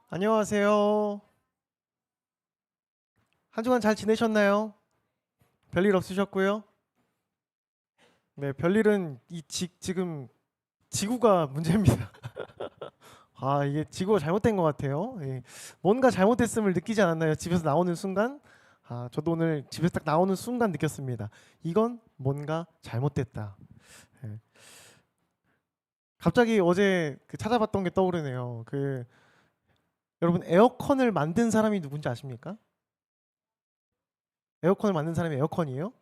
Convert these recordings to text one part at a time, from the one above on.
안녕하세요. 한 주간 잘 지내셨나요? 별일 없으셨고요. 네, 별일은 지금 지구가 문제입니다. 이게 지구가 잘못된 것 같아요. 예, 뭔가 잘못됐음을 느끼지 않았나요? 집에서 나오는 순간? 저도 오늘 집에서 딱 나오는 순간 느꼈습니다. 이건 뭔가 잘못됐다. 예, 갑자기 어제 찾아봤던 게 떠오르네요. 여러분 에어컨을 만든 사람이 누군지 아십니까? 에어컨을 만든 사람이 에어컨이에요?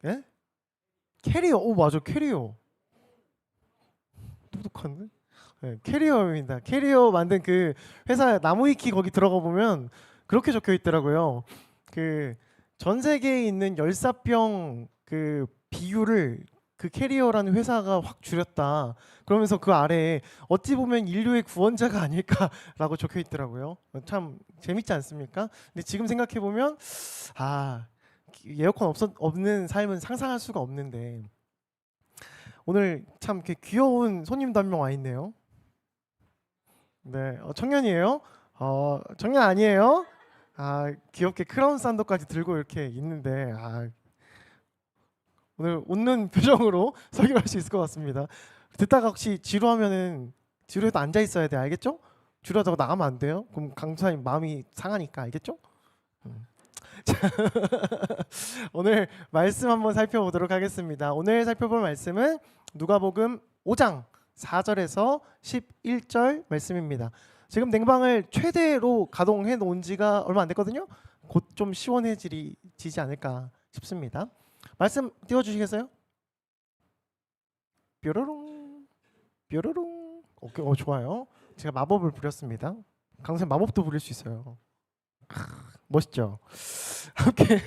예? 캐리어. 오, 맞아, 캐리어. 똑똑한데? 네, 캐리어입니다. 캐리어 만든 그 회사 나무위키 거기 들어가 보면 그렇게 적혀 있더라고요. 그 전 세계에 있는 열사병 그 비율을 그 캐리어라는 회사가 확 줄였다. 그러면서 그 아래에 어찌 보면 인류의 구원자가 아닐까라고 적혀 있더라고요. 참 재밌지 않습니까? 근데 지금 생각해 보면 아 에어컨 없는 삶은 상상할 수가 없는데 오늘 참 이렇게 귀여운 손님도 한 명 와 있네요. 네, 청년이에요? 청년 아니에요? 귀엽게 크라운 산도까지 들고 이렇게 있는데, 오늘 웃는 표정으로 설교할 수 있을 것 같습니다. 듣다가 혹시 지루하면은 지루해도 앉아 있어야 돼, 알겠죠? 지루하다고 나가면 안 돼요. 그럼 강사님 마음이 상하니까, 알겠죠? 음. 오늘 말씀 한번 살펴보도록 하겠습니다. 오늘 살펴볼 말씀은 누가복음 5장 4절에서 11절 말씀입니다. 지금 냉방을 최대로 가동해 놓은 지가 얼마 안 됐거든요. 곧 좀 시원해지지 않을까 싶습니다. 말씀 띄워주시겠어요? 뾰로롱 뾰로롱. 오케이, 좋아요. 제가 마법을 부렸습니다. 강사님 마법도 부릴 수 있어요. 멋있죠? 함께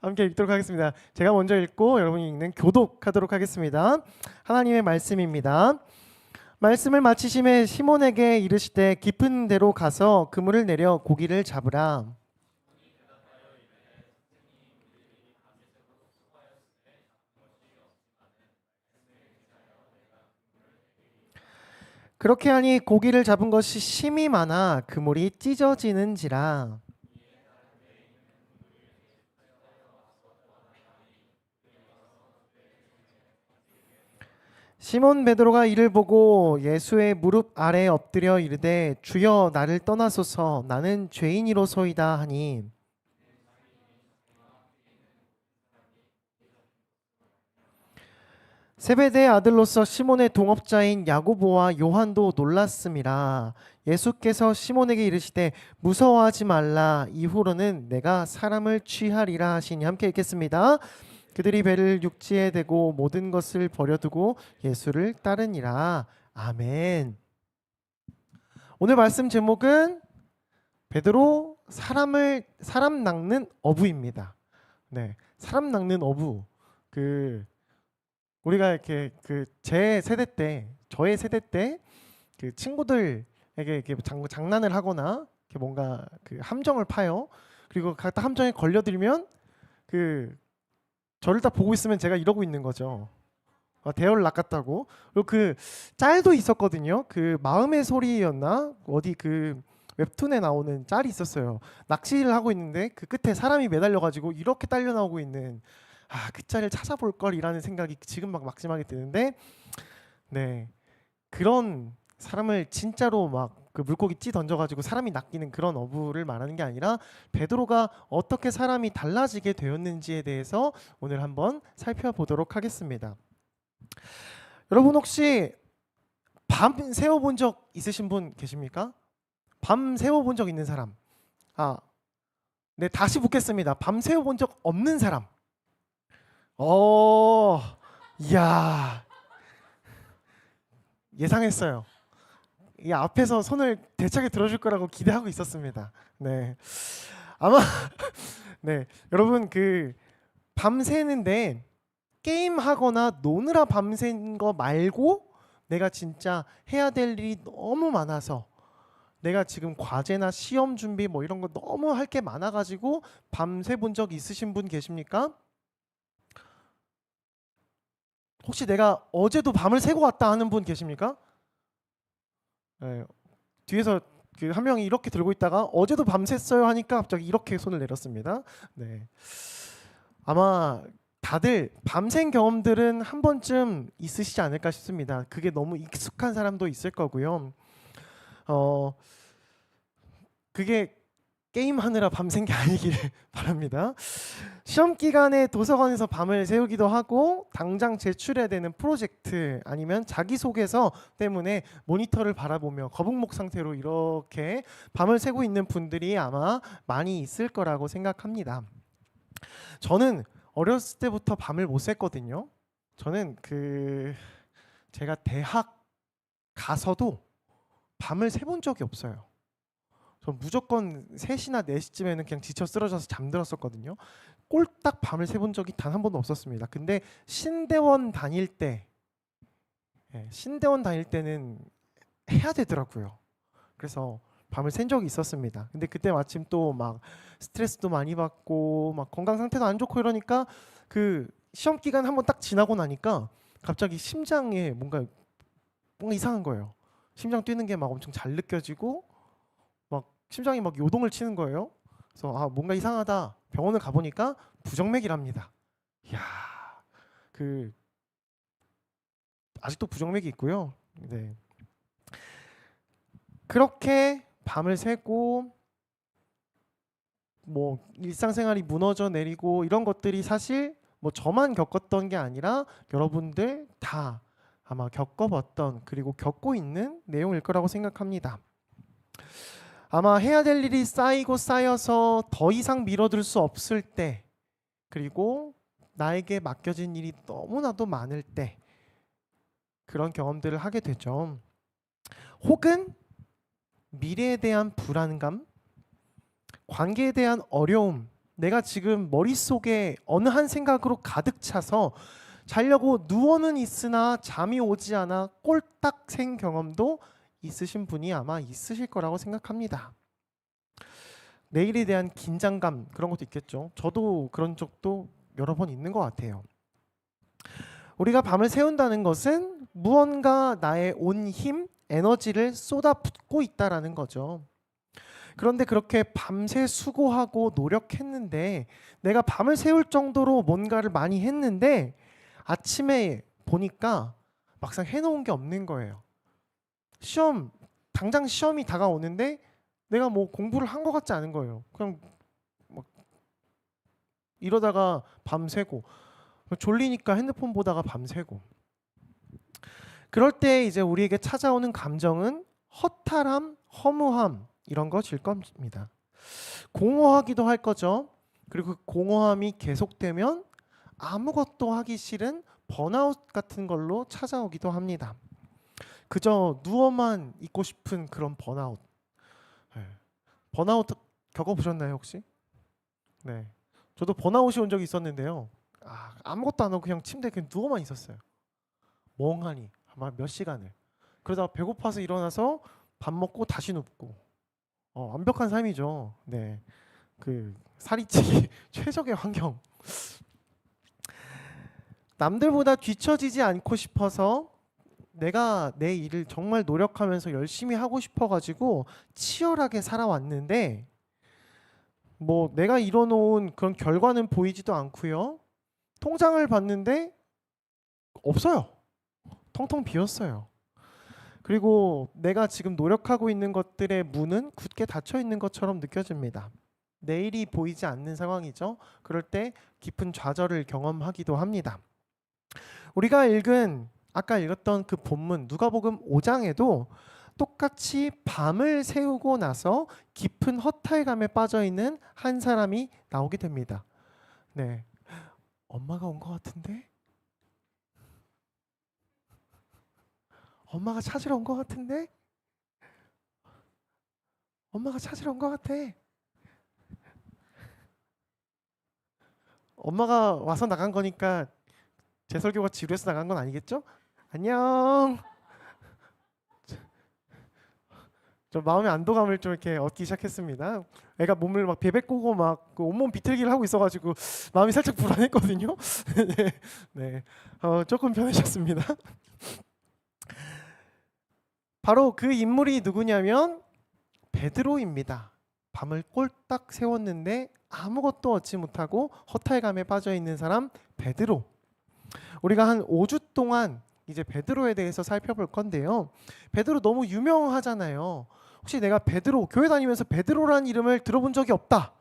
함께 읽도록 하겠습니다. 제가 먼저 읽고 여러분이 읽는 교독하도록 하겠습니다. 하나님의 말씀입니다. 말씀을 마치심에 시몬에게 이르시되 깊은 데로 가서 그물을 내려 고기를 잡으라. 그렇게 하니 고기를 잡은 것이 심이 많아 그물이 찢어지는지라. 시몬 베드로가 이를 보고 예수의 무릎 아래 엎드려 이르되 주여 나를 떠나소서 나는 죄인이로소이다 하니 세베대의 아들로서 시몬의 동업자인 야고보와 요한도 놀랐음이라. 예수께서 시몬에게 이르시되 무서워하지 말라 이후로는 내가 사람을 취하리라 하시니. 함께 읽겠습니다. 그들이 배를 육지에 대고 모든 것을 버려두고 예수를 따르니라. 아멘. 오늘 말씀 제목은 베드로 사람 낚는 어부입니다. 네, 사람 낚는 어부. 우리가 이렇게 제 세대 때, 저의 세대 때 친구들에게 이렇게 장난을 하거나 이렇게 뭔가 함정을 파요. 그리고 갖다 함정에 걸려들면 저를 딱 보고 있으면 제가 이러고 있는 거죠. 대열을 낚았다고. 그리고 짤도 있었거든요. 마음의 소리였나? 어디 웹툰에 나오는 짤이 있었어요. 낚시를 하고 있는데 그 끝에 사람이 매달려가지고 이렇게 딸려 나오고 있는 그 짤을 찾아볼 걸이라는 생각이 지금 막 막심하게 드는데, 네, 그런 사람을 진짜로 막 물고기 찌 던져가지고 사람이 낚이는 그런 어부를 말하는 게 아니라 베드로가 어떻게 사람이 달라지게 되었는지에 대해서 오늘 한번 살펴보도록 하겠습니다. 여러분 혹시 밤 새워본 적 있으신 분 계십니까? 밤 새워본 적 있는 사람? 네, 다시 묻겠습니다. 밤 새워본 적 없는 사람? 이야, 예상했어요. 이 앞에서 손을 대차게 들어줄 거라고 기대하고 있었습니다. 네, 아마 네, 여러분 밤새는데 게임 하거나 노느라 밤샌 거 말고 내가 진짜 해야 될 일이 너무 많아서 내가 지금 과제나 시험 준비 뭐 이런 거 너무 할 게 많아가지고 밤새 본 적 있으신 분 계십니까? 혹시 내가 어제도 밤을 새고 왔다 하는 분 계십니까? 네, 뒤에서 그 한 명이 이렇게 들고 있다가 어제도 밤샜어요 하니까 갑자기 이렇게 손을 내렸습니다. 네. 아마 다들 밤샌 경험들은 한 번쯤 있으시지 않을까 싶습니다. 그게 너무 익숙한 사람도 있을 거고요. 그게 게임하느라 밤샌 게 아니기를 바랍니다. 시험 기간에 도서관에서 밤을 새우기도 하고 당장 제출해야 되는 프로젝트 아니면 자기소개서 때문에 모니터를 바라보며 거북목 상태로 이렇게 밤을 새고 있는 분들이 아마 많이 있을 거라고 생각합니다. 저는 어렸을 때부터 밤을 못 샜거든요. 저는 제가 대학 가서도 밤을 새본 적이 없어요. 전 무조건 3시나 4시쯤에는 그냥 지쳐 쓰러져서 잠들었었거든요. 꼴딱 밤을 새본 적이 단 한 번도 없었습니다. 근데 신대원 다닐 때는 해야 되더라고요. 그래서 밤을 샌 적이 있었습니다. 근데 그때 마침 또 막 스트레스도 많이 받고 막 건강 상태도 안 좋고 이러니까 그 시험 기간 한번 딱 지나고 나니까 갑자기 심장에 뭔가 이상한 거예요. 심장 뛰는 게 막 엄청 잘 느껴지고 막 심장이 막 요동을 치는 거예요. 그래서 아 뭔가 이상하다. 병원을 가보니까 부정맥이랍니다. 이야, 아직도 부정맥이 있고요. 네. 그렇게 밤을 새고 뭐 일상생활이 무너져 내리고 이런 것들이 사실 뭐 저만 겪었던 게 아니라 여러분들 다 아마 겪어봤던 그리고 겪고 있는 내용일 거라고 생각합니다. 아마 해야 될 일이 쌓이고 쌓여서 더 이상 미뤄둘 수 없을 때 그리고 나에게 맡겨진 일이 너무나도 많을 때 그런 경험들을 하게 되죠. 혹은 미래에 대한 불안감, 관계에 대한 어려움, 내가 지금 머릿속에 어느 한 생각으로 가득 차서 자려고 누워는 있으나 잠이 오지 않아 꼴딱 생 경험도 있으신 분이 아마 있으실 거라고 생각합니다. 내일에 대한 긴장감 그런 것도 있겠죠. 저도 그런 적도 여러 번 있는 것 같아요. 우리가 밤을 새운다는 것은 무언가 나의 온 힘, 에너지를 쏟아붓고 있다라는 거죠. 그런데 그렇게 밤새 수고하고 노력했는데 내가 밤을 새울 정도로 뭔가를 많이 했는데 아침에 보니까 막상 해놓은 게 없는 거예요. 당장 시험이 다가오는데 내가 뭐 공부를 한 것 같지 않은 거예요. 그냥 막 이러다가 밤새고 졸리니까 핸드폰 보다가 밤새고 그럴 때 이제 우리에게 찾아오는 감정은 허탈함, 허무함 이런 것일 겁니다. 공허하기도 할 거죠. 그리고 그 공허함이 계속되면 아무것도 하기 싫은 번아웃 같은 걸로 찾아오기도 합니다. 그저 누워만 있고 싶은 그런 번아웃. 번아웃 겪어보셨나요 혹시? 네, 저도 번아웃이 온 적이 있었는데요. 아무것도 안 하고 그냥 침대에 그냥 누워만 있었어요. 멍하니 아마 몇 시간을. 그러다가 배고파서 일어나서 밥 먹고 다시 눕고. 완벽한 삶이죠. 네, 살이 찌기 최적의 환경. 남들보다 뒤처지지 않고 싶어서 내가 내 일을 정말 노력하면서 열심히 하고 싶어가지고 치열하게 살아왔는데 뭐 내가 이뤄놓은 그런 결과는 보이지도 않고요. 통장을 봤는데 없어요. 텅텅 비었어요. 그리고 내가 지금 노력하고 있는 것들의 문은 굳게 닫혀 있는 것처럼 느껴집니다. 내일이 보이지 않는 상황이죠. 그럴 때 깊은 좌절을 경험하기도 합니다. 우리가 아까 읽었던 그 본문 누가복음 5장에도 똑같이 밤을 새우고 나서 깊은 허탈감에 빠져 있는 한 사람이 나오게 됩니다. 네, 엄마가 온 것 같은데? 엄마가 찾으러 온 것 같은데? 엄마가 찾으러 온 것 같아. 엄마가 와서 나간 거니까 제 설교가 지루해서 나간 건 아니겠죠? 안녕. 저 마음의 안도감을 좀 이렇게 얻기 시작했습니다. 애가 몸을 막 베베 꼬고 막 온몸 비틀기를 하고 있어가지고 마음이 살짝 불안했거든요. 네, 조금 변하셨습니다. 바로 그 인물이 누구냐면 베드로입니다. 밤을 꼴딱 세웠는데 아무것도 얻지 못하고 허탈감에 빠져 있는 사람 베드로. 우리가 한 5주 동안 이제 베드로에 대해서 살펴볼 건데요. 베드로 너무 유명하잖아요. 혹시 내가 베드로 교회 다니면서 베드로라는 이름을 들어본 적이 없다.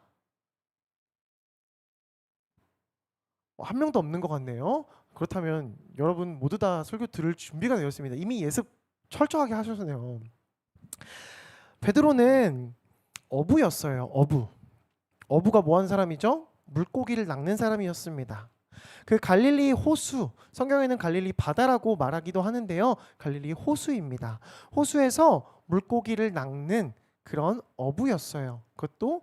한 명도 없는 것 같네요. 그렇다면 여러분 모두 다 설교 들을 준비가 되었습니다. 이미 예습 철저하게 하셨네요. 베드로는 어부였어요. 어부가 뭐 한 사람이죠? 물고기를 낚는 사람이었습니다. 그 갈릴리 호수, 성경에는 갈릴리 바다라고 말하기도 하는데요. 갈릴리 호수입니다. 호수에서 물고기를 낚는 그런 어부였어요. 그것도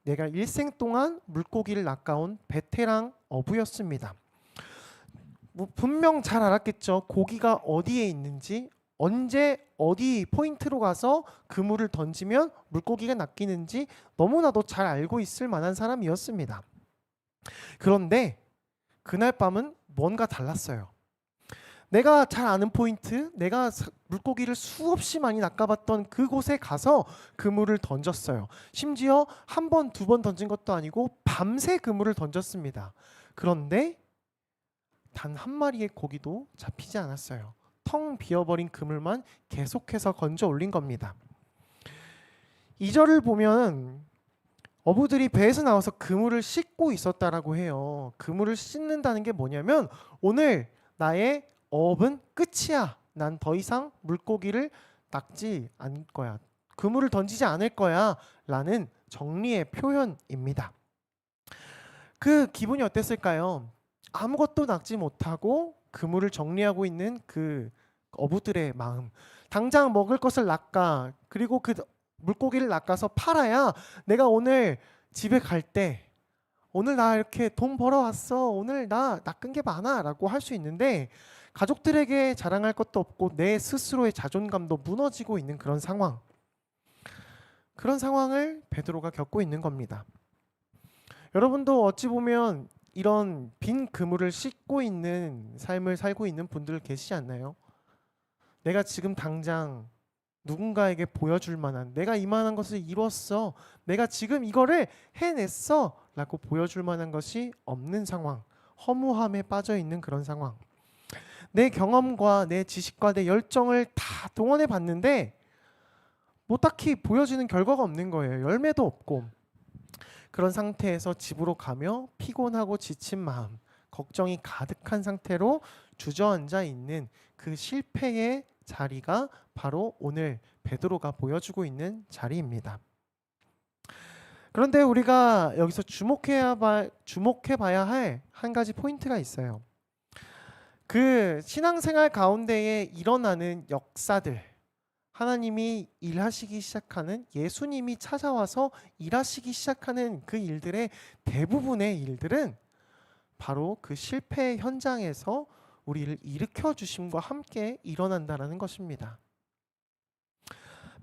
내가 일생 동안 물고기를 낚아온 베테랑 어부였습니다. 뭐 분명 잘 알았겠죠. 고기가 어디에 있는지, 언제 어디 포인트로 가서 그물을 던지면 물고기가 낚이는지 너무나도 잘 알고 있을 만한 사람이었습니다. 그런데 그날 밤은 뭔가 달랐어요. 내가 잘 아는 포인트, 내가 물고기를 수없이 많이 낚아봤던 그곳에 가서 그물을 던졌어요. 심지어 한 번, 두 번 던진 것도 아니고 밤새 그물을 던졌습니다. 그런데 단 한 마리의 고기도 잡히지 않았어요. 텅 비어버린 그물만 계속해서 건져 올린 겁니다. 2절을 보면 어부들이 배에서 나와서 그물을 씻고 있었다라고 해요. 그물을 씻는다는 게 뭐냐면 오늘 나의 어업은 끝이야. 난 더 이상 물고기를 낚지 않을 거야. 그물을 던지지 않을 거야. 라는 정리의 표현입니다. 그 기분이 어땠을까요? 아무것도 낚지 못하고 그물을 정리하고 있는 그 어부들의 마음. 당장 먹을 것을 낚아, 그리고 그 물고기를 낚아서 팔아야 내가 오늘 집에 갈 때 오늘 나 이렇게 돈 벌어왔어, 오늘 나 낚은 게 많아 라고 할 수 있는데 가족들에게 자랑할 것도 없고 내 스스로의 자존감도 무너지고 있는 그런 상황. 그런 상황을 베드로가 겪고 있는 겁니다. 여러분도 어찌 보면 이런 빈 그물을 씻고 있는 삶을 살고 있는 분들 계시지 않나요? 내가 지금 당장 누군가에게 보여줄 만한, 내가 이만한 것을 이뤘어, 내가 지금 이거를 해냈어 라고 보여줄 만한 것이 없는 상황, 허무함에 빠져 있는 그런 상황. 내 경험과 내 지식과 내 열정을 다 동원해 봤는데 뭐 딱히 보여지는 결과가 없는 거예요. 열매도 없고. 그런 상태에서 집으로 가며 피곤하고 지친 마음, 걱정이 가득한 상태로 주저앉아 있는 그 실패의 자리가 바로 오늘 베드로가 보여주고 있는 자리입니다. 그런데 우리가 여기서 주목해봐야 할 한 가지 포인트가 있어요. 그 신앙생활 가운데에 일어나는 역사들, 하나님이 일하시기 시작하는, 예수님이 찾아와서 일하시기 시작하는 그 일들의 대부분의 일들은 바로 그 실패의 현장에서 우리를 일으켜 주심과 함께 일어난다는 것입니다.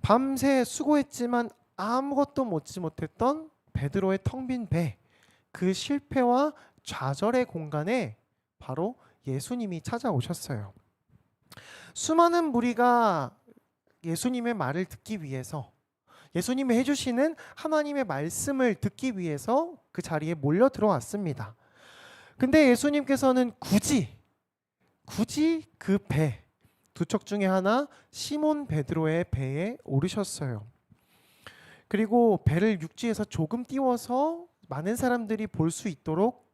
밤새 수고했지만 아무것도 먹지 못했던 베드로의 텅 빈 배, 그 실패와 좌절의 공간에 바로 예수님이 찾아오셨어요. 수많은 무리가 예수님의 말을 듣기 위해서, 예수님이 해주시는 하나님의 말씀을 듣기 위해서 그 자리에 몰려 들어왔습니다. 근데 예수님께서는 굳이 그 배, 두 척 중에 하나 시몬 베드로의 배에 오르셨어요. 그리고 배를 육지에서 조금 띄워서 많은 사람들이 볼 수 있도록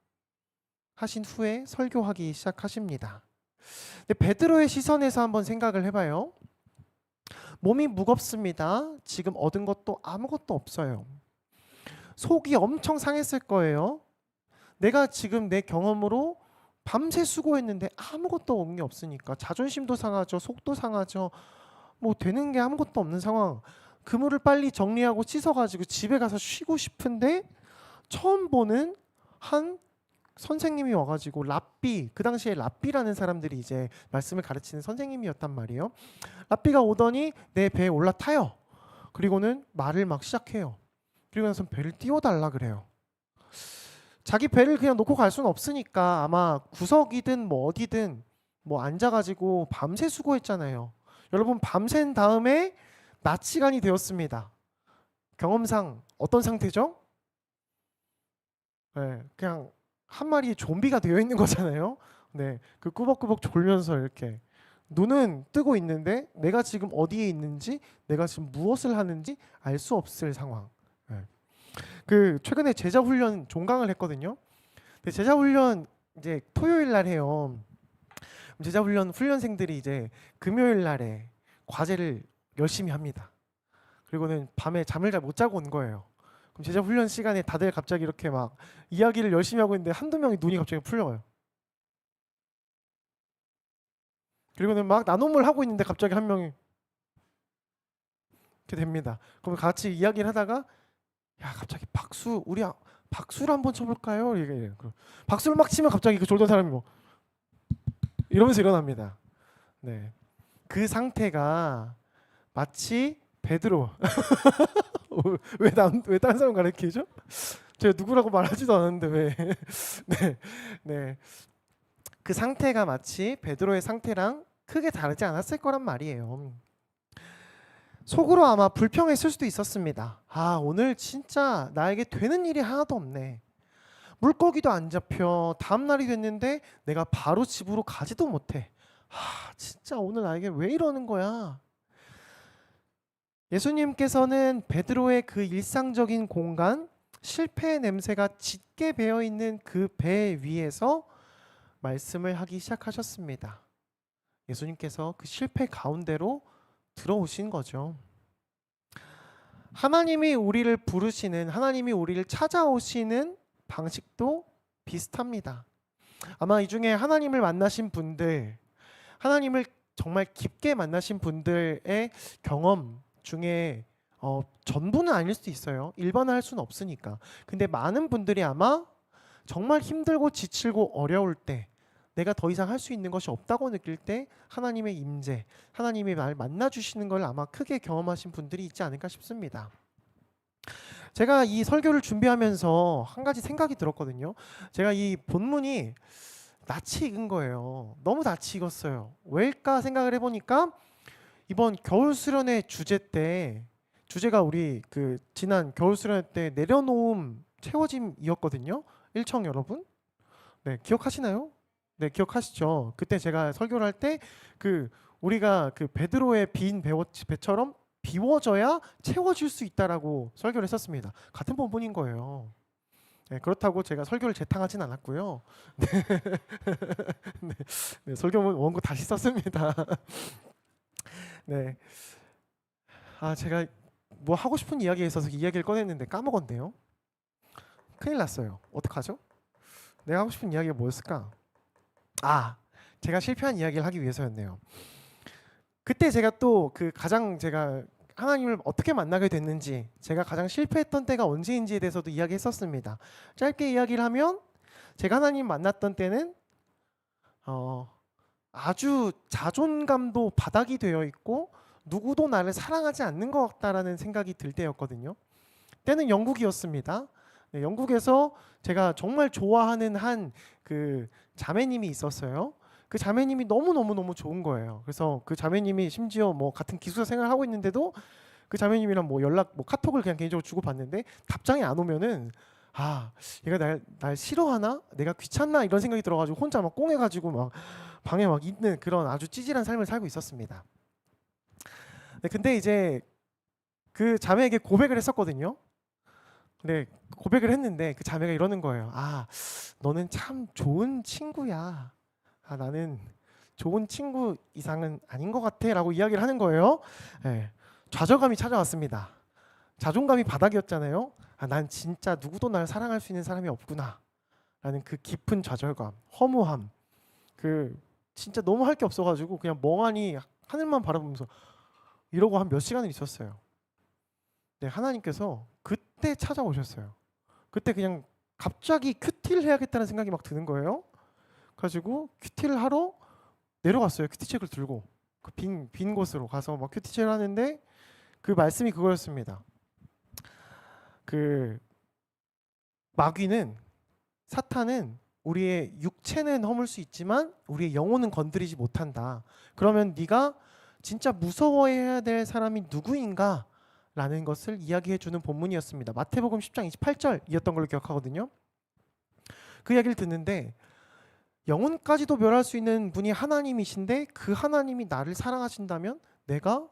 하신 후에 설교하기 시작하십니다. 근데 베드로의 시선에서 한번 생각을 해봐요. 몸이 무겁습니다. 지금 얻은 것도 아무것도 없어요. 속이 엄청 상했을 거예요. 내가 지금 내 경험으로 밤새 수고했는데 아무것도 얻은 게 없으니까 자존심도 상하죠. 속도 상하죠. 뭐 되는 게 아무것도 없는 상황. 그물을 빨리 정리하고 씻어가지고 집에 가서 쉬고 싶은데 처음 보는 한 선생님이 와가지고 랍비, 그 당시에 랍비라는 사람들이 이제 말씀을 가르치는 선생님이었단 말이에요. 랍비가 오더니 내 배에 올라타요. 그리고는 말을 막 시작해요. 그리고 나서 배를 띄워달라 그래요. 자기 배를 그냥 놓고 갈 수는 없으니까 아마 구석이든 뭐 어디든 뭐 앉아가지고 밤새 수고했잖아요. 여러분 밤샌 다음에 낮 시간이 되었습니다. 경험상 어떤 상태죠? 네, 그냥 한 마리의 좀비가 되어 있는 거잖아요. 네, 그 꾸벅꾸벅 졸면서 이렇게 눈은 뜨고 있는데 내가 지금 어디에 있는지, 내가 지금 무엇을 하는지 알 수 없을 상황. 네. 그 최근에 제자 훈련 종강을 했거든요. 근데 제자 훈련 이제 토요일 날 해요. 제자 훈련생들이 이제 금요일 날에 과제를 열심히 합니다. 그리고는 밤에 잠을 잘 못 자고 온 거예요. 그럼 제자 훈련 시간에 다들 갑자기 이렇게 막 이야기를 열심히 하고 있는데 한두 명이 눈이 갑자기 풀려요. 그리고는 막 나눔을 하고 있는데 갑자기 한 명이 이렇게 됩니다. 그럼 같이 이야기를 하다가 야 갑자기 박수를 한번 쳐볼까요? 이게 박수를 막 치면 갑자기 그 졸던 사람이 뭐 이러면서 일어납니다. 네, 그 상태가 마치 베드로 왜 다른 사람 가르치죠? 제가 누구라고 말하지도 않았는데 왜? 네, 네, 그 상태가 마치 베드로의 상태랑 크게 다르지 않았을 거란 말이에요. 속으로 아마 불평했을 수도 있었습니다. 아, 오늘 진짜 나에게 되는 일이 하나도 없네. 물고기도 안 잡혀. 다음 날이 됐는데 내가 바로 집으로 가지도 못해. 아, 진짜 오늘 나에게 왜 이러는 거야? 예수님께서는 베드로의 그 일상적인 공간, 실패의 냄새가 짙게 배어 있는 그 배 위에서 말씀을 하기 시작하셨습니다. 예수님께서 그 실패 가운데로 들어오신 거죠. 하나님이 우리를 부르시는, 하나님이 우리를 찾아오시는 방식도 비슷합니다. 아마 이 중에 하나님을 만나신 분들, 하나님을 정말 깊게 만나신 분들의 경험 중에 전부는 아닐 수도 있어요. 일반화할 수는 없으니까. 근데 많은 분들이 아마 정말 힘들고 지치고 어려울 때, 내가 더 이상 할 수 있는 것이 없다고 느낄 때 하나님의 임재, 하나님이 날 만나주시는 걸 아마 크게 경험하신 분들이 있지 않을까 싶습니다. 제가 이 설교를 준비하면서 한 가지 생각이 들었거든요. 제가 이 본문이 낯이 익은 거예요. 너무 낯이 익었어요. 왜일까 생각을 해보니까 이번 겨울 수련회 주제가 우리 그 지난 겨울 수련회 때 내려놓음 채워짐이었거든요. 일청 여러분, 네, 기억하시나요? 네, 기억하시죠? 그때 제가 설교를 할 때 그 우리가 그 베드로의 빈 배처럼 비워져야 채워질 수 있다라고 설교를 했었습니다. 같은 본문인 거예요. 네, 그렇다고 제가 설교를 재탕하진 않았고요. 네, 네, 네, 설교문 원고 다시 썼습니다. 네, 아 제가 뭐 하고 싶은 이야기에 있어서 이야기를 꺼냈는데 까먹었네요. 큰일 났어요. 어떡하죠? 내가 하고 싶은 이야기가 뭐였을까? 아, 제가 실패한 이야기를 하기 위해서였네요. 그때 제가 또 그 가장 제가 하나님을 어떻게 만나게 됐는지, 제가 가장 실패했던 때가 언제인지에 대해서도 이야기했었습니다. 짧게 이야기를 하면 제가 하나님 만났던 때는 아주 자존감도 바닥이 되어 있고 누구도 나를 사랑하지 않는 것 같다라는 생각이 들 때였거든요. 때는 영국이었습니다. 네, 영국에서 제가 정말 좋아하는 한 그 자매님이 있었어요. 그 자매님이 너무 좋은 거예요. 그래서 그 자매님이 심지어 뭐 같은 기숙사 생활을 하고 있는데도 그 자매님이랑 뭐 카톡을 그냥 개인적으로 주고받는데 답장이 안 오면은 아, 얘가 날 싫어하나? 내가 귀찮나? 이런 생각이 들어가지고 혼자 막 꽁해가지고 막 방에 막 있는 그런 아주 찌질한 삶을 살고 있었습니다. 네, 근데 이제 그 자매에게 고백을 했었거든요. 근데 고백을 했는데 그 자매가 이러는 거예요. 아, 너는 참 좋은 친구야. 아, 나는 좋은 친구 이상은 아닌 것 같아 라고 이야기를 하는 거예요. 네, 좌절감이 찾아왔습니다. 자존감이 바닥이었잖아요. 아, 난 진짜 누구도 날 사랑할 수 있는 사람이 없구나 라는 그 깊은 좌절감, 허무함, 그 진짜 너무 할 게 없어가지고 그냥 멍하니 하늘만 바라보면서 이러고 한 몇 시간을 있었어요. 네, 하나님께서 그때 찾아오셨어요. 그때 그냥 갑자기 큐티를 해야겠다는 생각이 막 드는 거예요. 가지고 큐티를 하러 내려갔어요. 큐티책을 들고 그 빈 곳으로 가서 막 큐티책을 하는데 그 말씀이 그거였습니다. 그 마귀는, 사탄은 우리의 육체는 허물 수 있지만 우리의 영혼은 건드리지 못한다. 그러면 네가 진짜 무서워해야 될 사람이 누구인가? 라는 것을 이야기해 주는 본문이었습니다. 마태복음 10장 28절이었던 걸로 기억하거든요. 그 이야기를 듣는데 영혼까지도 멸할 수 있는 분이 하나님이신데 그 하나님이 나를 사랑하신다면 내가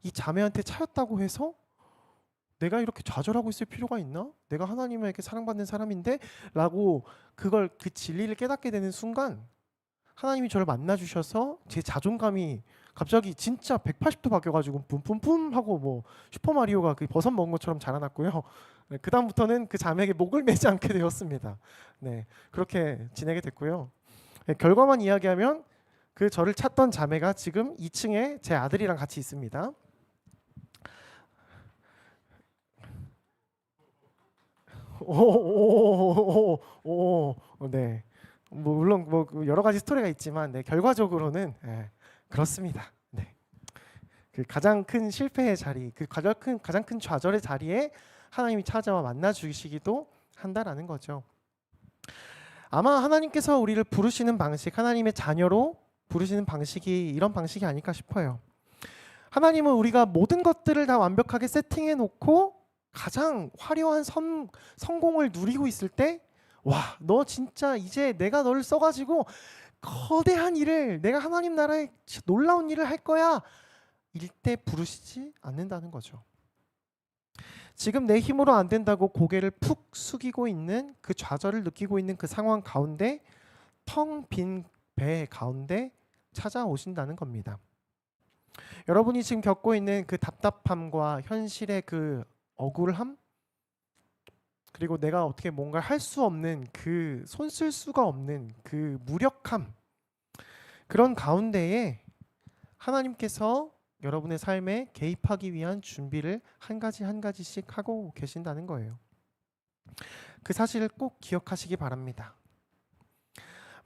이 자매한테 차였다고 해서 내가 이렇게 좌절하고 있을 필요가 있나? 내가 하나님에게 사랑받는 사람인데? 라고 그 진리를 깨닫게 되는 순간 하나님이 저를 만나 주셔서 제 자존감이 갑자기 진짜 180도 바뀌어가지고 뿜뿜뿜 하고 뭐 슈퍼마리오가 그 버섯 먹은 것처럼 자라났고요. 네, 그 다음부터는 그 자매에게 목을 매지 않게 되었습니다. 네, 그렇게 지내게 됐고요. 네, 결과만 이야기하면 그 저를 찾던 자매가 지금 2층에 제 아들이랑 같이 있습니다. 오오오오오 네. 뭐 물론 뭐 여러 가지 스토리가 있지만 네, 결과적으로는 그렇습니다. 네. 그 가장 큰 실패의 자리, 그 가장 큰 좌절의 자리에 하나님이 찾아와 만나 주시기도 한다라는 거죠. 아마 하나님께서 우리를 부르시는 방식, 하나님의 자녀로 부르시는 방식이 이런 방식이 아닐까 싶어요. 하나님은 우리가 모든 것들을 다 완벽하게 세팅해 놓고 가장 화려한 성공을 누리고 있을 때, 와, 너 진짜 이제 내가 너를 써가지고 거대한 일을, 내가 하나님 나라에 놀라운 일을 할 거야, 일때 부르시지 않는다는 거죠. 지금 내 힘으로 안 된다고 고개를 푹 숙이고 있는 그 좌절을 느끼고 있는 그 상황 가운데, 텅 빈 배 가운데 찾아오신다는 겁니다. 여러분이 지금 겪고 있는 그 답답함과 현실의 그 억울함, 그리고 내가 어떻게 뭔가 할 수 없는 그 손 쓸 수가 없는 그 무력함, 그런 가운데에 하나님께서 여러분의 삶에 개입하기 위한 준비를 한 가지 한 가지씩 하고 계신다는 거예요. 그 사실을 꼭 기억하시기 바랍니다.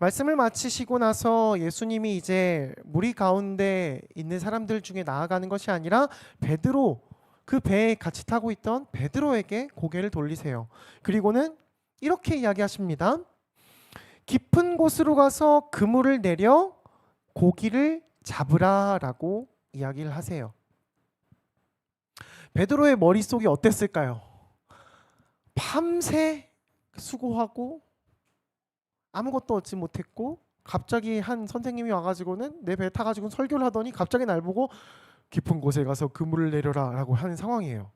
말씀을 마치시고 나서 예수님이 이제 무리 가운데 있는 사람들 중에 나아가는 것이 아니라 베드로, 그 배에 같이 타고 있던 베드로에게 고개를 돌리세요. 그리고는 이렇게 이야기하십니다. 깊은 곳으로 가서 그물을 내려 고기를 잡으라라고 이야기를 하세요. 베드로의 머릿속이 어땠을까요? 밤새 수고하고 아무것도 얻지 못했고 갑자기 한 선생님이 와가지고는 내 배 타가지고 설교를 하더니 갑자기 날 보고 깊은 곳에 가서 그물을 내려라 라고 하는 상황이에요.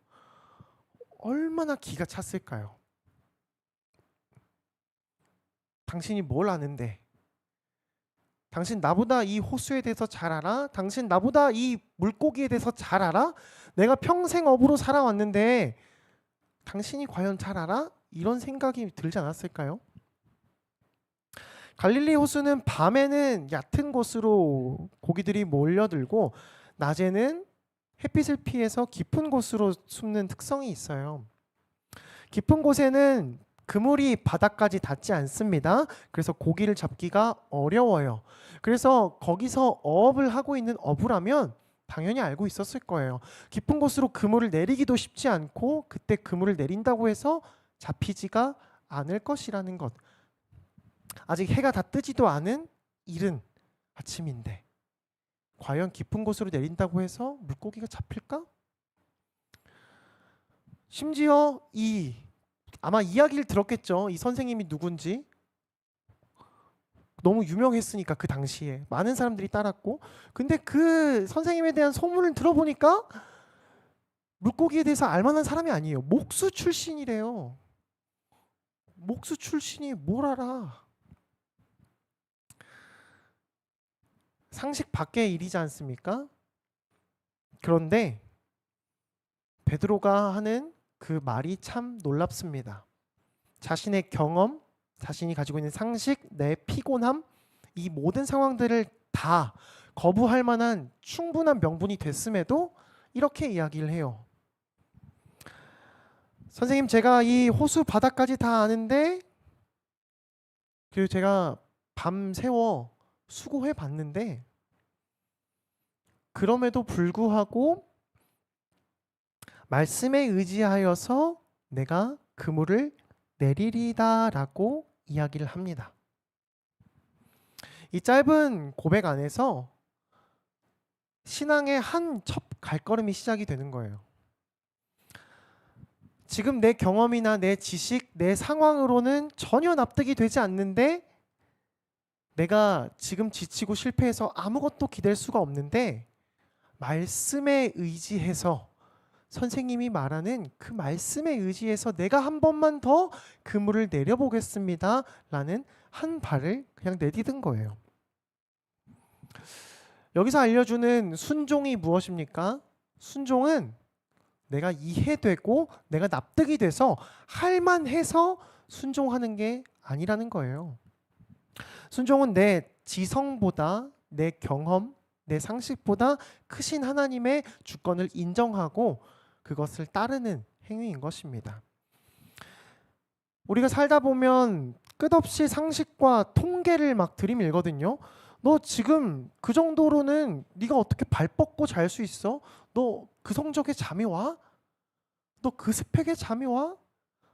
얼마나 기가 찼을까요? 당신이 뭘 아는데? 당신 나보다 이 호수에 대해서 잘 알아? 당신 나보다 이 물고기에 대해서 잘 알아? 내가 평생 어부로 살아왔는데 당신이 과연 잘 알아? 이런 생각이 들지 않았을까요? 갈릴리 호수는 밤에는 얕은 곳으로 고기들이 몰려들고 낮에는 햇빛을 피해서 깊은 곳으로 숨는 특성이 있어요. 깊은 곳에는 그물이 바닥까지 닿지 않습니다. 그래서 고기를 잡기가 어려워요. 그래서 거기서 어업을 하고 있는 어부라면 당연히 알고 있었을 거예요. 깊은 곳으로 그물을 내리기도 쉽지 않고 그때 그물을 내린다고 해서 잡히지가 않을 것이라는 것. 아직 해가 다 뜨지도 않은 이른 아침인데 과연 깊은 곳으로 내린다고 해서 물고기가 잡힐까? 심지어 아마 이야기를 들었겠죠. 이 선생님이 누군지. 너무 유명했으니까 그 당시에 많은 사람들이 따랐고, 근데 그 선생님에 대한 소문을 들어보니까 물고기에 대해서 알만한 사람이 아니에요. 목수 출신이래요. 목수 출신이 뭘 알아? 상식 밖의 일이지 않습니까? 그런데 베드로가 하는 그 말이 참 놀랍습니다. 자신의 경험, 자신이 가지고 있는 상식, 내 피곤함, 이 모든 상황들을 다 거부할 만한 충분한 명분이 됐음에도 이렇게 이야기를 해요. 선생님, 제가 이 호수 바닥까지 다 아는데 그리고 제가 밤새워 수고해 봤는데 그럼에도 불구하고 말씀에 의지하여서 내가 그물을 내리리다라고 이야기를 합니다. 이 짧은 고백 안에서 신앙의 한 첫 발걸음이 시작이 되는 거예요. 지금 내 경험이나 내 지식, 내 상황으로는 전혀 납득이 되지 않는데 내가 지금 지치고 실패해서 아무것도 기댈 수가 없는데 말씀에 의지해서 선생님이 말하는 그 말씀에 의지해서 내가 한 번만 더 그물을 내려보겠습니다 라는 한 발을 그냥 내디딘 거예요. 여기서 알려주는 순종이 무엇입니까? 순종은 내가 이해되고 내가 납득이 돼서 할만해서 순종하는 게 아니라는 거예요. 순종은 내 지성보다 내 경험, 내 상식보다 크신 하나님의 주권을 인정하고 그것을 따르는 행위인 것입니다. 우리가 살다 보면 끝없이 상식과 통계를 막 들이밀거든요. 너 지금 그 정도로는 네가 어떻게 발 뻗고 잘 수 있어? 너 그 성적에 잠이 와? 너 그 스펙에 잠이 와?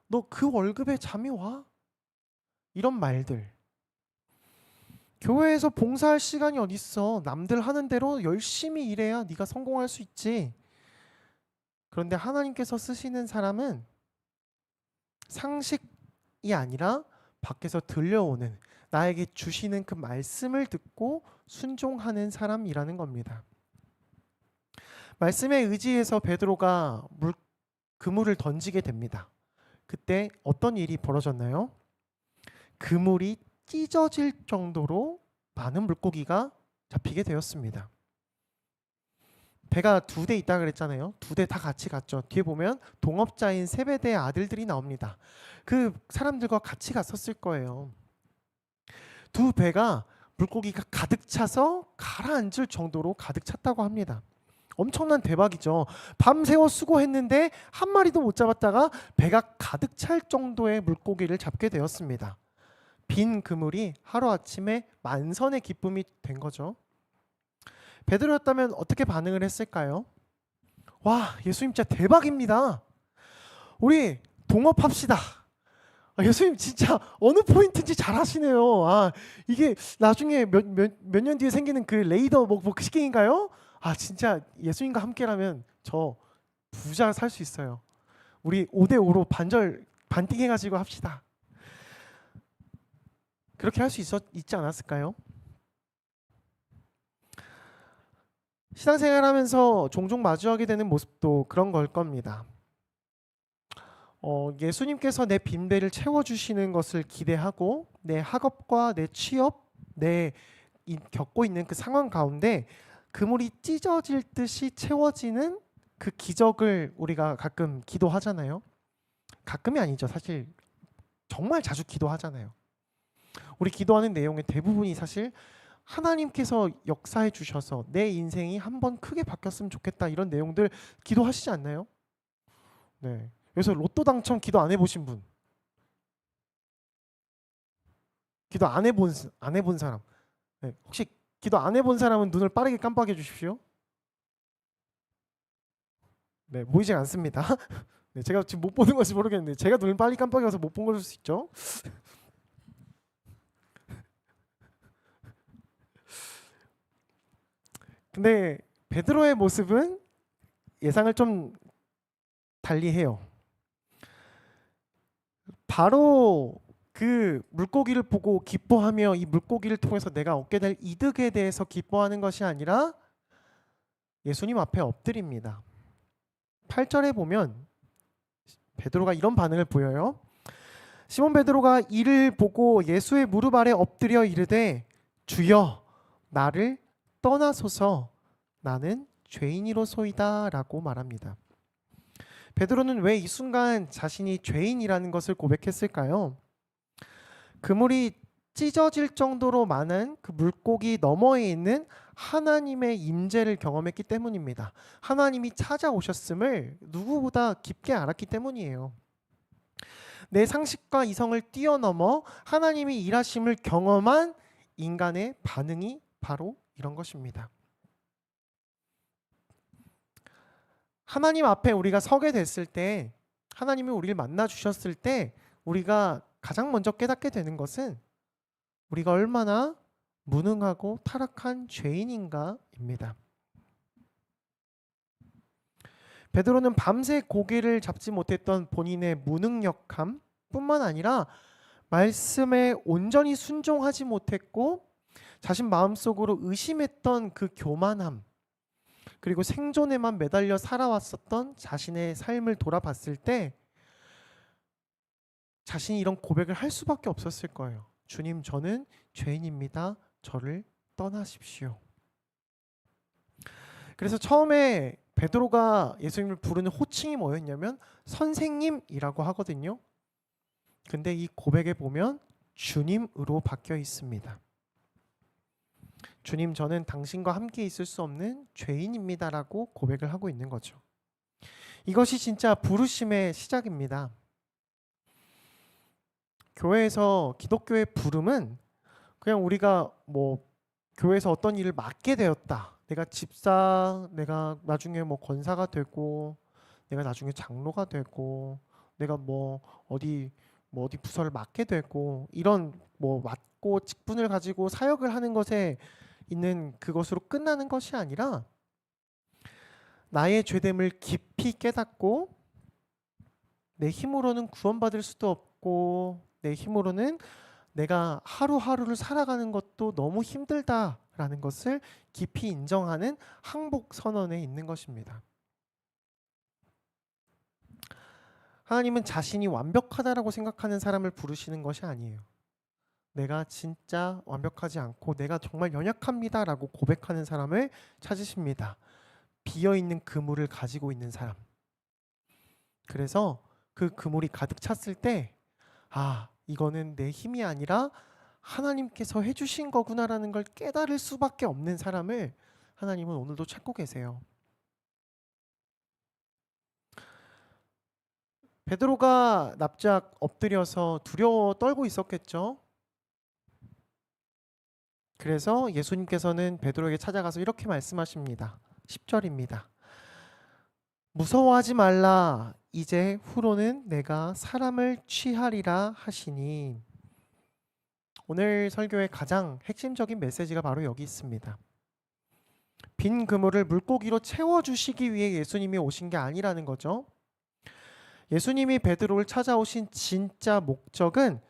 너 그 월급에 잠이 와? 이런 말들. 교회에서 봉사할 시간이 어딨어? 남들 하는 대로 열심히 일해야 네가 성공할 수 있지. 그런데 하나님께서 쓰시는 사람은 상식이 아니라 밖에서 들려오는 나에게 주시는 그 말씀을 듣고 순종하는 사람이라는 겁니다. 말씀에 의지해서 베드로가 그물을 던지게 됩니다. 그때 어떤 일이 벌어졌나요? 그물이 찢어질 정도로 많은 물고기가 잡히게 되었습니다. 배가 2대 있다 그랬잖아요. 2대 다 같이 갔죠. 뒤에 보면 동업자인 세베대의 아들들이 나옵니다. 그 사람들과 같이 갔었을 거예요. 2배가 물고기가 가득 차서 가라앉을 정도로 가득 찼다고 합니다. 엄청난 대박이죠. 밤새워 수고했는데 한 마리도 못 잡았다가 배가 가득 찰 정도의 물고기를 잡게 되었습니다. 빈 그물이 하루아침에 만선의 기쁨이 된 거죠. 베드로였다면 어떻게 반응을 했을까요? 와, 예수님 진짜 대박입니다. 우리 동업합시다. 예수님 진짜 어느 포인트인지 잘하시네요. 이게 나중에 몇 년 뒤에 생기는 그 레이더 그 시계인가요? 진짜 예수님과 함께라면 저 부자 살 수 있어요. 우리 5대5로 반띵해가지고 합시다. 그렇게 할 수 있지 않았을까요? 신앙생활하면서 종종 마주하게 되는 모습도 그런 걸 겁니다. 예수님께서 내 빈배를 채워주시는 것을 기대하고 내 학업과 내 취업, 내 겪고 있는 그 상황 가운데 그물이 찢어질 듯이 채워지는 그 기적을 우리가 가끔 기도하잖아요. 가끔이 아니죠. 사실 정말 자주 기도하잖아요. 우리 기도하는 내용의 대부분이 사실 하나님께서 역사해 주셔서 내 인생이 한번 크게 바뀌었으면 좋겠다 이런 내용들 기도하시지 않나요? 네. 그래서 로또 당첨 기도 안 해보신 분, 기도 안 해본 사람, 네. 혹시 기도 안 해본 사람은 눈을 빠르게 깜빡여 주십시오. 네, 보이지 않습니다. 네, 제가 지금 못 보는 건지 모르겠는데 제가 눈을 빨리 깜빡여서 못 본 걸 수 있죠. 근데 베드로의 모습은 예상을 좀 달리해요. 바로 그 물고기를 보고 기뻐하며 이 물고기를 통해서 내가 얻게 될 이득에 대해서 기뻐하는 것이 아니라 예수님 앞에 엎드립니다. 8절에 보면 베드로가 이런 반응을 보여요. 시몬 베드로가 이를 보고 예수의 무릎 아래 엎드려 이르되 주여 나를 떠나소서 나는 죄인이로소이다 라고 말합니다. 베드로는 왜 이 순간 자신이 죄인이라는 것을 고백했을까요? 그물이 찢어질 정도로 많은 그 물고기 너머에 있는 하나님의 임재를 경험했기 때문입니다. 하나님이 찾아오셨음을 누구보다 깊게 알았기 때문이에요. 내 상식과 이성을 뛰어넘어 하나님이 일하심을 경험한 인간의 반응이 바로 이런 것입니다. 하나님 앞에 우리가 서게 됐을 때, 하나님이 우리를 만나 주셨을 때 우리가 가장 먼저 깨닫게 되는 것은 우리가 얼마나 무능하고 타락한 죄인인가입니다. 베드로는 밤새 고기를 잡지 못했던 본인의 무능력함 뿐만 아니라 말씀에 온전히 순종하지 못했고 자신 마음속으로 의심했던 그 교만함, 그리고 생존에만 매달려 살아왔었던 자신의 삶을 돌아봤을 때 자신이 이런 고백을 할 수밖에 없었을 거예요. 주님, 저는 죄인입니다. 저를 떠나십시오. 그래서 처음에 베드로가 예수님을 부르는 호칭이 뭐였냐면 선생님이라고 하거든요. 근데 이 고백에 보면 주님으로 바뀌어 있습니다. 주님, 저는 당신과 함께 있을 수 없는 죄인입니다라고 고백을 하고 있는 거죠. 이것이 진짜 부르심의 시작입니다. 교회에서 기독교의 부름은 그냥 우리가 뭐 교회에서 어떤 일을 맡게 되었다. 내가 집사, 내가 나중에 뭐 권사가 되고, 내가 나중에 장로가 되고, 내가 뭐 어디 부서를 맡게 되고, 이런 뭐 맡고 직분을 가지고 사역을 하는 것에 있는 그것으로 끝나는 것이 아니라 나의 죄됨을 깊이 깨닫고 내 힘으로는 구원받을 수도 없고 내 힘으로는 내가 하루하루를 살아가는 것도 너무 힘들다라는 것을 깊이 인정하는 항복 선언에 있는 것입니다. 하나님은 자신이 완벽하다라고 생각하는 사람을 부르시는 것이 아니에요. 내가 진짜 완벽하지 않고 내가 정말 연약합니다라고 고백하는 사람을 찾으십니다. 비어있는 그물을 가지고 있는 사람. 그래서 그 그물이 가득 찼을 때 이거는 내 힘이 아니라 하나님께서 해주신 거구나라는 걸 깨달을 수밖에 없는 사람을 하나님은 오늘도 찾고 계세요. 베드로가 납작 엎드려서 두려워 떨고 있었겠죠. 그래서 예수님께서는 베드로에게 찾아가서 이렇게 말씀하십니다. 10절입니다. 무서워하지 말라. 이제 후로는 내가 사람을 취하리라 하시니. 오늘 설교의 가장 핵심적인 메시지가 바로 여기 있습니다. 빈 그물을 물고기로 채워주시기 위해 예수님이 오신 게 아니라는 거죠. 예수님이 베드로를 찾아오신 진짜 목적은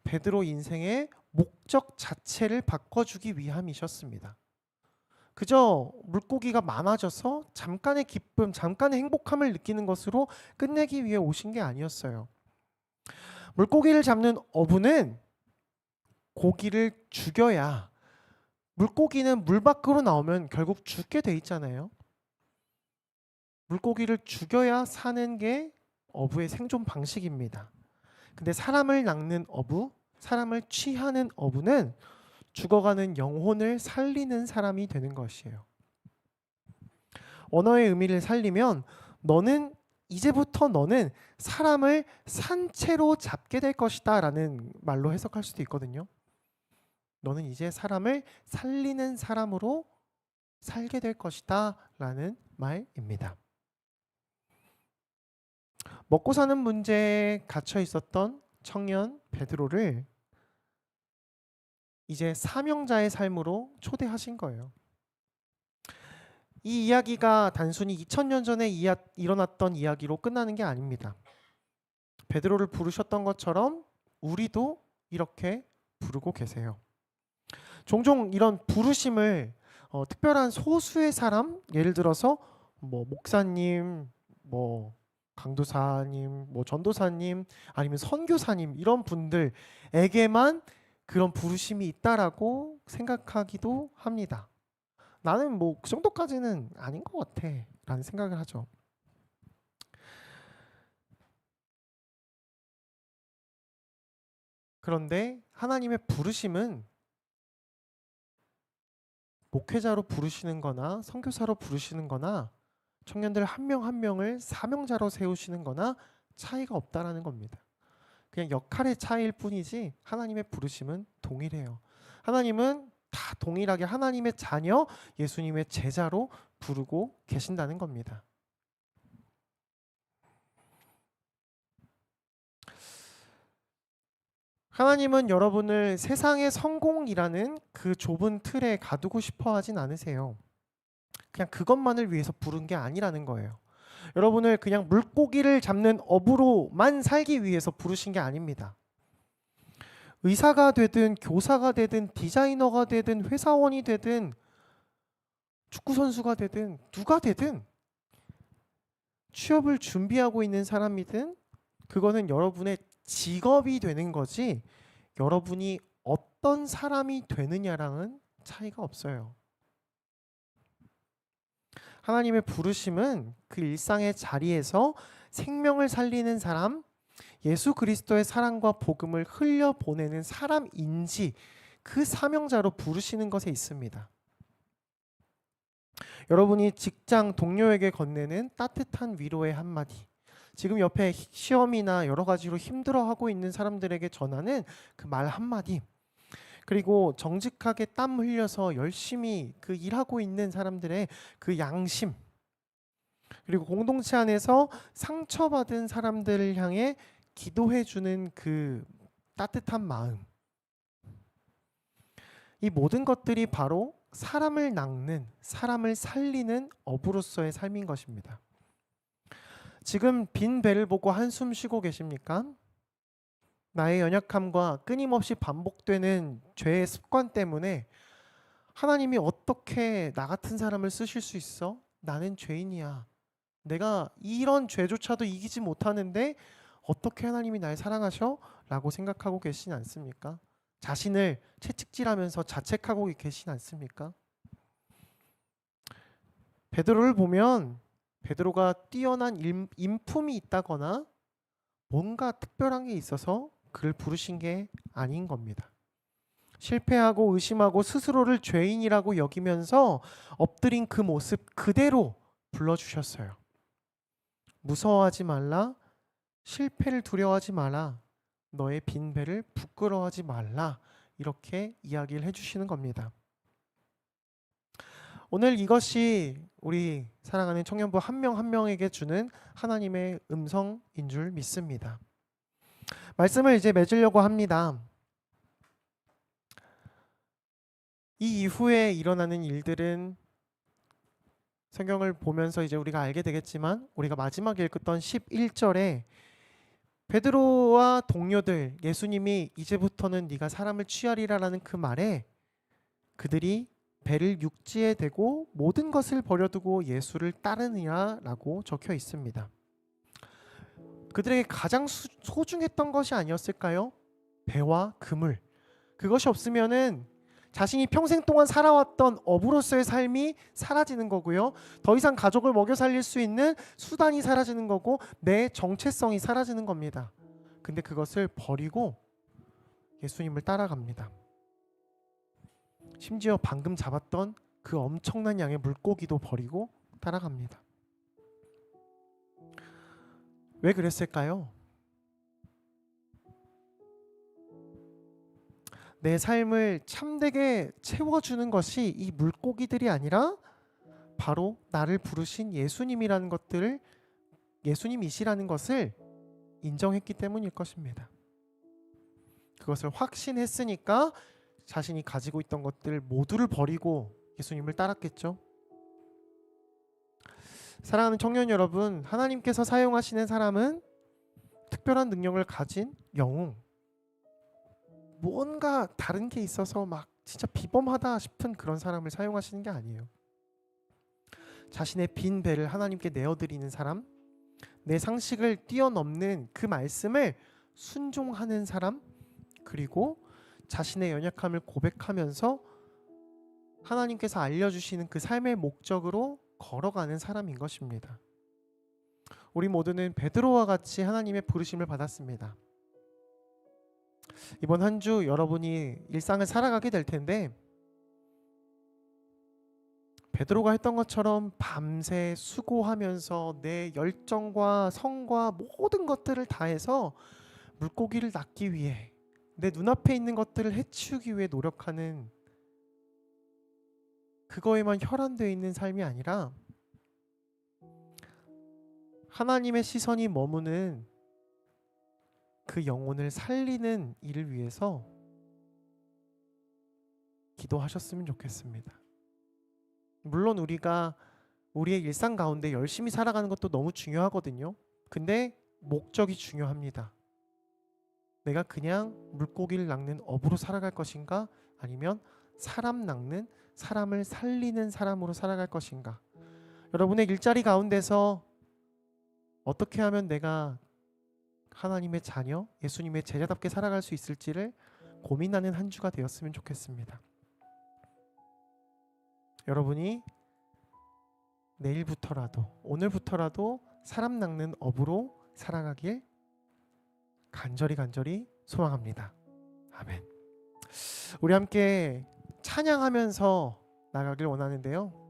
베드로 인생의 목적 자체를 바꿔주기 위함이셨습니다. 그저 물고기가 많아져서 잠깐의 기쁨, 잠깐의 행복함을 느끼는 것으로 끝내기 위해 오신 게 아니었어요. 물고기를 잡는 어부는 고기를 죽여야, 물고기는 물 밖으로 나오면 결국 죽게 돼 있잖아요. 물고기를 죽여야 사는 게 어부의 생존 방식입니다. 근데 사람을 낚는 어부, 사람을 취하는 어부는 죽어가는 영혼을 살리는 사람이 되는 것이에요. 언어의 의미를 살리면 이제부터 너는 사람을 산채로 잡게 될 것이다 라는 말로 해석할 수도 있거든요. 너는 이제 사람을 살리는 사람으로 살게 될 것이다 라는 말입니다. 먹고 사는 문제에 갇혀 있었던 청년 베드로를 이제 사명자의 삶으로 초대하신 거예요. 이 이야기가 단순히 2000년 전에 일어났던 이야기로 끝나는 게 아닙니다. 베드로를 부르셨던 것처럼 우리도 이렇게 부르고 계세요. 종종 이런 부르심을 특별한 소수의 사람, 예를 들어서 뭐 목사님, 뭐 강도사님, 뭐 전도사님, 아니면 선교사님 이런 분들에게만 그런 부르심이 있다라고 생각하기도 합니다. 나는 뭐 그 정도까지는 아닌 것 같아 라는 생각을 하죠. 그런데 하나님의 부르심은 목회자로 부르시는 거나 선교사로 부르시는 거나 청년들 한 명 한 명을 사명자로 세우시는 거나 차이가 없다라는 겁니다. 그냥 역할의 차이일 뿐이지 하나님의 부르심은 동일해요. 하나님은 다 동일하게 하나님의 자녀, 예수님의 제자로 부르고 계신다는 겁니다. 하나님은 여러분을 세상의 성공이라는 그 좁은 틀에 가두고 싶어 하진 않으세요. 그냥 그것만을 위해서 부른 게 아니라는 거예요. 여러분을 그냥 물고기를 잡는 어부로만 살기 위해서 부르신 게 아닙니다. 의사가 되든 교사가 되든 디자이너가 되든 회사원이 되든 축구 선수가 되든 누가 되든 취업을 준비하고 있는 사람이든 그거는 여러분의 직업이 되는 거지 여러분이 어떤 사람이 되느냐랑은 차이가 없어요. 하나님의 부르심은 그 일상의 자리에서 생명을 살리는 사람, 예수 그리스도의 사랑과 복음을 흘려보내는 사람인지 그 사명자로 부르시는 것에 있습니다. 여러분이 직장 동료에게 건네는 따뜻한 위로의 한마디, 지금 옆에 시험이나 여러 가지로 힘들어하고 있는 사람들에게 전하는 그 말 한마디, 그리고 정직하게 땀 흘려서 열심히 그 일하고 있는 사람들의 그 양심, 그리고 공동체 안에서 상처받은 사람들을 향해 기도해주는 그 따뜻한 마음, 이 모든 것들이 바로 사람을 낚는, 사람을 살리는 어부로서의 삶인 것입니다. 지금 빈 배를 보고 한숨 쉬고 계십니까? 나의 연약함과 끊임없이 반복되는 죄의 습관 때문에 하나님이 어떻게 나 같은 사람을 쓰실 수 있어? 나는 죄인이야. 내가 이런 죄조차도 이기지 못하는데 어떻게 하나님이 날 사랑하셔? 라고 생각하고 계시지 않습니까? 자신을 채찍질하면서 자책하고 계시지 않습니까? 베드로를 보면 베드로가 뛰어난 인품이 있다거나 뭔가 특별한 게 있어서 그를 부르신 게 아닌 겁니다. 실패하고 의심하고 스스로를 죄인이라고 여기면서 엎드린 그 모습 그대로 불러주셨어요. 무서워하지 말라, 실패를 두려워하지 마라, 너의 빈 배를 부끄러워하지 말라, 이렇게 이야기를 해주시는 겁니다. 오늘 이것이 우리 사랑하는 청년부 한 명 한 명에게 주는 하나님의 음성인 줄 믿습니다. 말씀을 이제 맺으려고 합니다. 이 이후에 일어나는 일들은 성경을 보면서 이제 우리가 알게 되겠지만, 우리가 마지막에 읽었던 11절에 베드로와 동료들, 예수님이 이제부터는 네가 사람을 취하리라라는 그 말에 그들이 배를 육지에 대고 모든 것을 버려두고 예수를 따르니라라고 적혀 있습니다. 그들에게 가장 소중했던 것이 아니었을까요? 배와 그물. 그것이 없으면은 자신이 평생 동안 살아왔던 어부로서의 삶이 사라지는 거고요. 더 이상 가족을 먹여 살릴 수 있는 수단이 사라지는 거고 내 정체성이 사라지는 겁니다. 근데 그것을 버리고 예수님을 따라갑니다. 심지어 방금 잡았던 그 엄청난 양의 물고기도 버리고 따라갑니다. 왜 그랬을까요? 내 삶을 참되게 채워주는 것이 이 물고기들이 아니라 바로 나를 부르신 예수님이라는 것들을, 예수님이시라는 것을 인정했기 때문일 것입니다. 그것을 확신했으니까 자신이 가지고 있던 것들 모두를 버리고 예수님을 따랐겠죠. 사랑하는 청년 여러분, 하나님께서 사용하시는 사람은 특별한 능력을 가진 영웅, 뭔가 다른 게 있어서 막 진짜 비범하다 싶은 그런 사람을 사용하시는 게 아니에요. 자신의 빈 배를 하나님께 내어드리는 사람, 내 상식을 뛰어넘는 그 말씀을 순종하는 사람, 그리고 자신의 연약함을 고백하면서 하나님께서 알려주시는 그 삶의 목적으로 걸어가는 사람인 것입니다. 우리 모두는 베드로와 같이 하나님의 부르심을 받았습니다. 이번 한 주 여러분이 일상을 살아가게 될 텐데 베드로가 했던 것처럼 밤새 수고하면서 내 열정과 성과 모든 것들을 다해서 물고기를 낚기 위해, 내 눈앞에 있는 것들을 해치우기 위해 노력하는, 그거에만 혈안되어 있는 삶이 아니라 하나님의 시선이 머무는 그 영혼을 살리는 일을 위해서 기도하셨으면 좋겠습니다. 물론 우리가 우리의 일상 가운데 열심히 살아가는 것도 너무 중요하거든요. 근데 목적이 중요합니다. 내가 그냥 물고기를 낚는 어부로 살아갈 것인가, 아니면 사람 낚는, 사람을 살리는 사람으로 살아갈 것인가. 여러분의 일자리 가운데서 어떻게 하면 내가 하나님의 자녀, 예수님의 제자답게 살아갈 수 있을지를 고민하는 한 주가 되었으면 좋겠습니다. 여러분이 내일부터라도, 오늘부터라도 사람 낚는 어부로 살아가길 간절히 소망합니다. 아멘. 우리 함께 찬양하면서 나가길 원하는데요.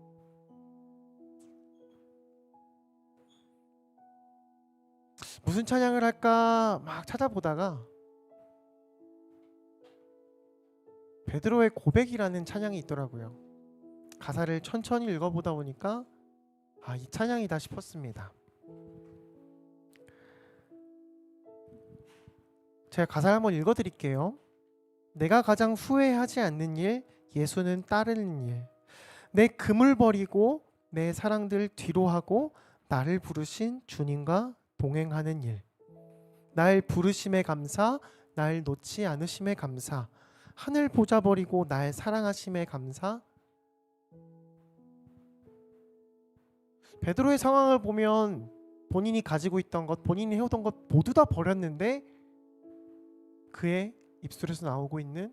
무슨 찬양을 할까 막 찾아보다가 베드로의 고백이라는 찬양이 있더라고요. 가사를 천천히 읽어보다 보니까 이 찬양이다 싶었습니다. 제가 가사를 한번 읽어드릴게요. 내가 가장 후회하지 않는 일, 예수는 따르는 일. 내 금을 버리고 내 사랑들 뒤로 하고 나를 부르신 주님과 동행하는 일. 날 부르심에 감사, 날 놓지 않으심에 감사. 하늘 보좌 버리고 날 사랑하심에 감사. 베드로의 상황을 보면 본인이 가지고 있던 것, 본인이 해오던 것 모두 다 버렸는데 그의 입술에서 나오고 있는,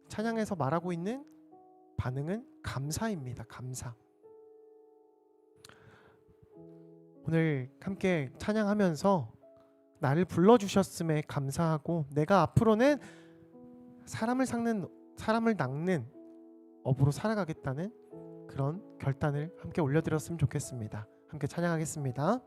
찬양에서 말하고 있는 반응은 감사입니다. 감사. 오늘 함께 찬양하면서 나를 불러주셨음에 감사하고, 내가 앞으로는 사람을 낚는 업으로 살아가겠다는 그런 결단을 함께 올려드렸으면 좋겠습니다. 함께 찬양하겠습니다.